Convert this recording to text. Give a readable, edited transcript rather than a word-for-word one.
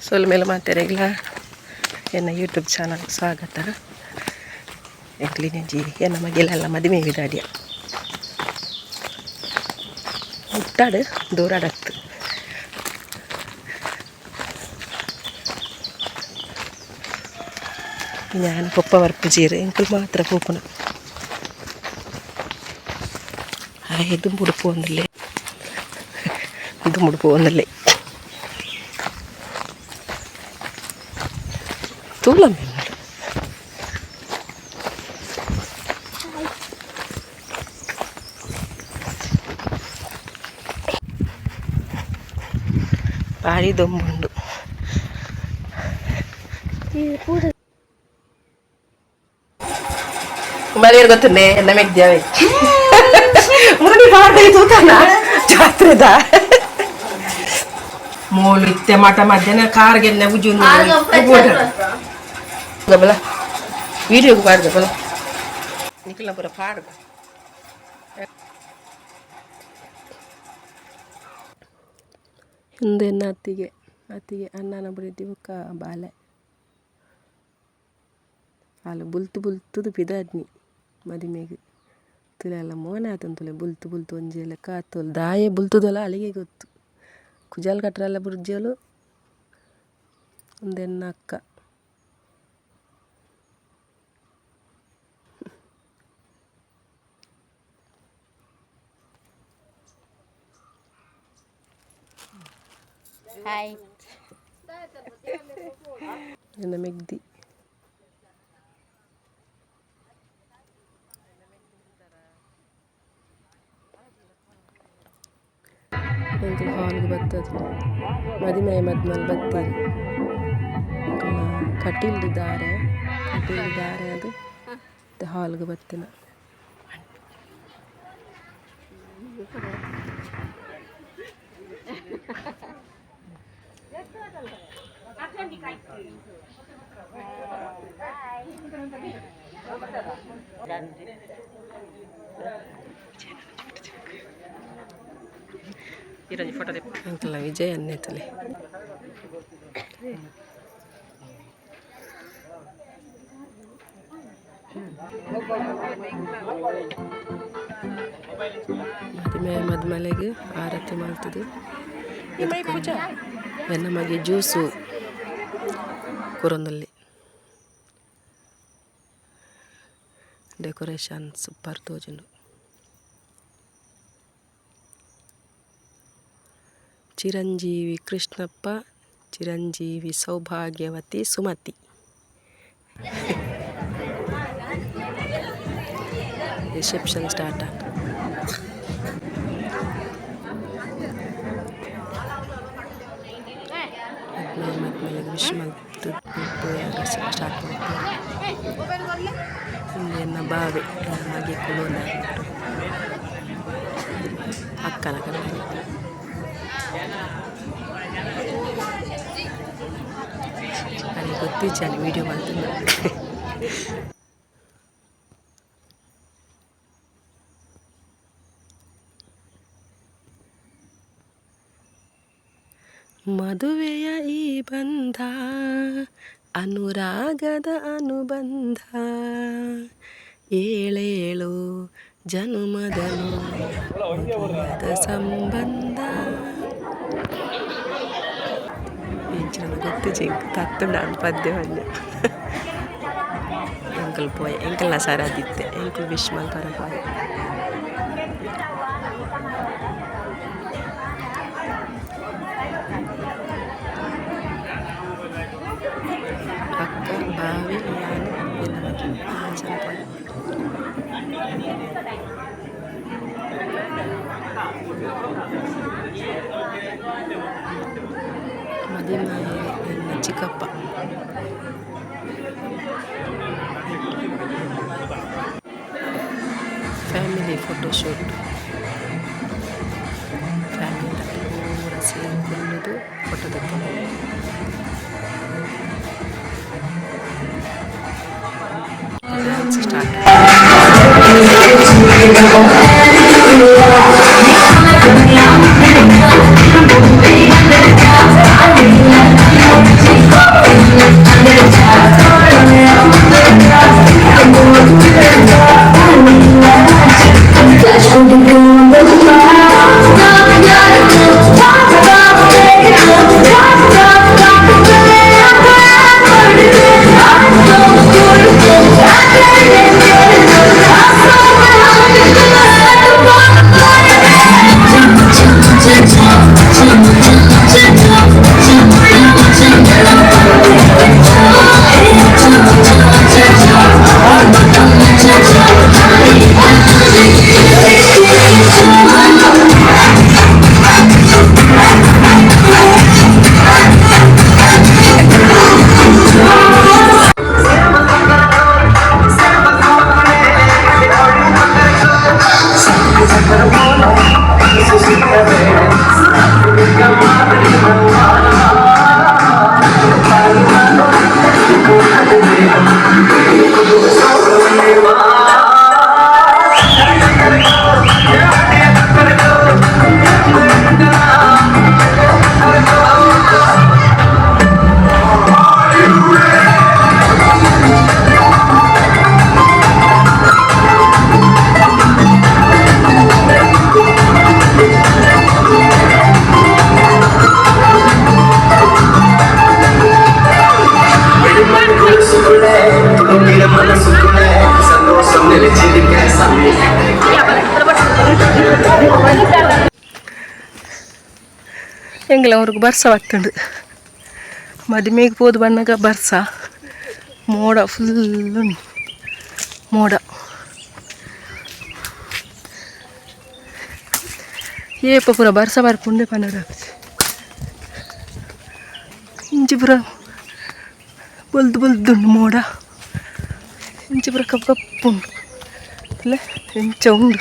ಸೊಲ್ಮೇಲೆ ಮಾತಾಡಿಲ್ಲ ಎನ್ನ YouTube channel ಸ್ವಾಗತ. ಎಂಕ್ಲಿನಜಿ ಎನ್ನ ಮಗೆಲೆಲ್ಲ ಮದುವೆ ವಿದಾಡಿಯ ಮುಟ್ಟಾಡು ದೂರಾಡತ್ತು ഞാൻ പൊപ്പ വറുപ്പ് ചേര് എനിക്ക് മാത്രം പൂക്കണം. ഇതും മുടുപ്പ് വന്നില്ലേ, ഇതും മുടുപ്പ് വന്നില്ലേ. തുള്ളം പാഴി ദൊമ്പുണ്ട്. ಮಳೆಯರ್ ಗೊತ್ತುಂಡೆ ಎಲ್ಲ ಮೆಗ್ದ್ಯಾವೆ ಮುರಳಿ ಬಾರ್ದೆ ತೂತಾನ ಜಾತ್ರೆದ ಮೋಲು ಇತ್ತೆ ಮಠ ಮಧ್ಯಾಹ್ನ ಕಾರ್ಗೆನ್ನ ಉಜ್ಜು ಬಲ ವೀಡಿಯೋಗೆ ಪಾಡ್ದ ಬಲ ನಿಖಿಲ ಪುರ ಪಾಡ್ದ ಹಿಂದೆ ಅತ್ತಿಗೆ ಅನ್ನನ ಬುರಿದ್ದಿ ಬುಕ್ಕ ಬಾಲೆ ಅಲ್ಲ ಬುಲ್ತು ಪಿದಾದ್ನಿ ಮದಿಮೆಗೆ ತುಲೆಲ್ಲ ಮೋನೆ ಆತಂತುಲೆ ಬುಲ್ತು ಒಂಜೆಲ್ಲ ಕಾತೋಲು ದಾಯೆ ಬುಲ್ತದಲ್ಲ ಅಲ್ಲಿಗೆ ಗೊತ್ತು. ಕುಜಾಲ್ ಕಟ್ರಲ್ಲ ಬುರ್ಜಲು ಒಂದೆನ್ನ ಅಕ್ಕ ಹಾಯ್ ನನ್ನ ಮೆಗ್ದಿ ಎಂಕಲ್ ಹಾಲ್ಗೆ ಬರ್ತದೆ ಮದಿಮೆ ಮದ್ಮೇಲೆ ಬರ್ತೀರಿ ಕಟೀಲ್ದು ದಾರೆ ಅದು ಮತ್ತು ಹಾಲ್ಗೆ ಬರ್ತೀನಿ. ఈరోజు ఫోటో అంకుల్ విజయ్ అన్నేతలే ಮದ್ಮಲೆಗೆ ಆರತಿ ಮಾಡ್ತದೆ. ನಮಗೆ ಜ್ಯೂಸು ಕುರಂದಲ್ಲಿ ಡೆಕೋರೇಷನ್ ಸೂಪರ್ ತೋಜುಂಡು. ಚಿರಂಜೀವಿ ಕೃಷ್ಣಪ್ಪ, ಚಿರಂಜೀವಿ ಸೌಭಾಗ್ಯವತಿ ಸುಮತಿ. ರಿಸೆಪ್ಷನ್ ಸ್ಟಾರ್ಟ್ ಆಗ ಮದ್ಮೇಲೆ ವಿಶ್ ಮಾಡ್ತು ಸ್ಟಾರ್ಟ್ ಮಾಡ್ತಾರೆ. ಹಿಂದೆ ಬಾವೆ ಹಾಗೆ ಕುಲೋನ ಅಕ್ಕನ ಕಡೆ ನನಗೆ ಗೊತ್ತಿಚ್ಚಾನೆ ವೀಡಿಯೋ ಮಾಡ್ತೀನಿ. ಮದುವೆಯ ಈ ಬಂಧ ಅನುರಾಗದ ಅನುಬಂಧ, ಏಳೇಳು ಜನುಮದನು ಸಂಬಂಧ. ಹೆಚ್ಚಿನ ಗೊತ್ತು ಜಿಂಕ್ ತತ್ತುಂಡು ಪದ್ಯ ಬಂದೆ ಎಂಕಲ್ ಪೋಯೆ ಎಂಕಲ್ನ ಸರಾದಿತ್ತೆ ಎಂಕಲ್ ವಿಶ್ ಮಲ್ಪರ ಪೋಯೆ. ಅಕ್ಕ ಬಾವಿ ನಾನು ಎಲ್ಲ ಮದಿಮೆ ಎಲ್ಲ ಚಿಕ್ಕಪ್ಪ. ಫ್ಯಾಮಿಲಿ ಫೋಟೋಶೂಟ್, ಫ್ಯಾಮಿಲಿ ಪೂರ ಸೇರಿಕೊಳ್ಳೋದು ಫೋಟೋ ತೆಗೆದು ಡ್ಯಾನ್ಸ್ ಸ್ಟಾರ್ಟ್. ಎಂಗ್ಲ ಅವ್ರಿಗೆ ಬರ್ಸ ಬತ್ತುಂಡು ಮದುವೆಗೆ ಹೋದ್ ಬಣ್ಣಗ ಬರ್ಸ ಮೋಡ ಫುಲ್ಲು ಮೋಡ ಏಪ ಪೂರ ಬರ್ಸ ಬರ್ಪುಂಡೆ ಪನ್ನಡ ಇಂಚಿ ಪೂರ ಬಲ್ದು ಬಲ್ದುಂಡು ಮೋಡ ಇಂಚಿ ಪೂರ ಕಪ್ಪು ಕಪ್ಪುಂಡು ಇಲ್ಲ ಎಂಚ ಉಂಡು